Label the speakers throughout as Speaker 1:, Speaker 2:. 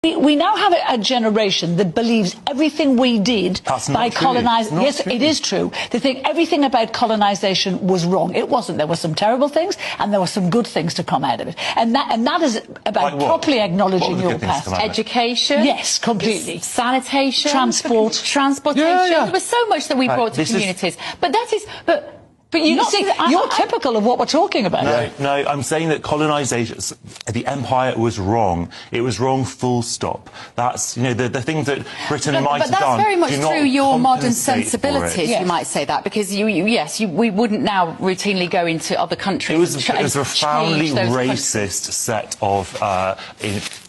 Speaker 1: We now have a generation that believes everything we did by colonizing. Yes, it is true. They think everything about colonization was wrong. It wasn't. There were some terrible things, and there were some good things to come out of it. And that is about properly acknowledging your past.
Speaker 2: Education.
Speaker 1: Yes, completely.
Speaker 2: Sanitation.
Speaker 1: Transportation.
Speaker 2: Yeah. There was so much that we brought to communities. But that is. But you see, you're typical of what we're talking about.
Speaker 3: No, I'm saying that colonization, the empire was wrong. It was wrong, full stop. That's, the things that Britain might have done.
Speaker 2: But that's very much through your modern sensibilities, you might say that, because we wouldn't now routinely go into other countries.
Speaker 3: It was a profoundly racist set of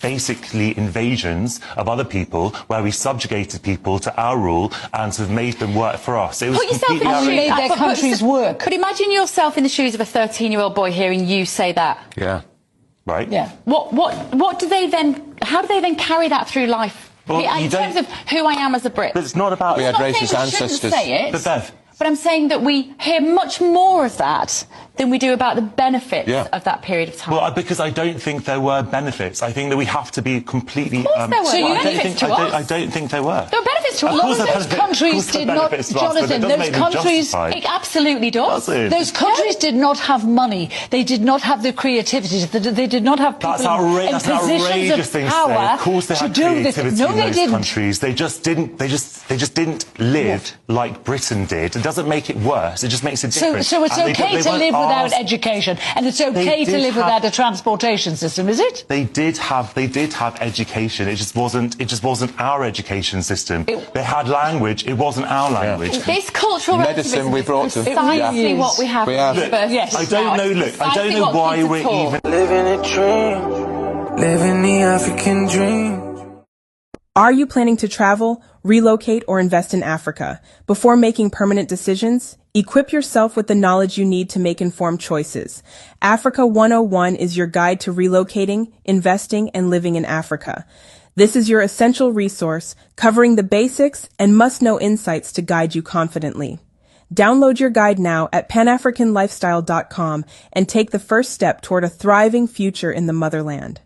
Speaker 3: basically invasions of other people, where we subjugated people to our rule and sort of made them work for us. It was completely
Speaker 1: made their countries work.
Speaker 2: But imagine yourself in the shoes of a 13-year-old boy hearing you say that.
Speaker 3: Yeah. Right.
Speaker 1: Yeah.
Speaker 2: What do they then? How do they then carry that through life?
Speaker 3: Well,
Speaker 2: in terms of who I am as a Brit.
Speaker 3: But it's not about.
Speaker 4: We had racist ancestors.
Speaker 3: But Bev.
Speaker 2: But I'm saying that we hear much more of that than we do about the benefits of that period of time.
Speaker 3: Well, because I don't think there were benefits. I think that we have to be completely.
Speaker 2: Of course there were.
Speaker 1: So benefits to us.
Speaker 3: I don't think there were.
Speaker 2: There were benefits to us.
Speaker 1: A lot of those countries did not, Jonathan. Those countries,
Speaker 2: it absolutely does.
Speaker 1: Those countries did not have money. They did not have the creativity. They did not have people in positions of power
Speaker 3: of course they had
Speaker 1: to do this.
Speaker 3: creativity
Speaker 1: No,
Speaker 3: in
Speaker 1: they
Speaker 3: those
Speaker 1: didn't.
Speaker 3: countries. They just didn't. They just didn't live like Britain did. It doesn't make it worse. It just makes it different.
Speaker 1: So it's okay to live without education, and it's okay to live without a transportation system, is it?
Speaker 3: They did have education. It just wasn't our education system. They had language. It wasn't our language.
Speaker 2: This cultural
Speaker 4: medicine we brought to
Speaker 2: precisely what we have.
Speaker 1: Yes.
Speaker 3: I don't know. Look, I don't know why we're even
Speaker 5: living a dream, living the African dream.
Speaker 6: Are you planning to travel, relocate, or invest in Africa? Before making permanent decisions, equip yourself with the knowledge you need to make informed choices. Africa 101 is your guide to relocating, investing, and living in Africa. This is your essential resource, covering the basics and must-know insights to guide you confidently. Download your guide now at panafricanlifestyle.com and take the first step toward a thriving future in the motherland.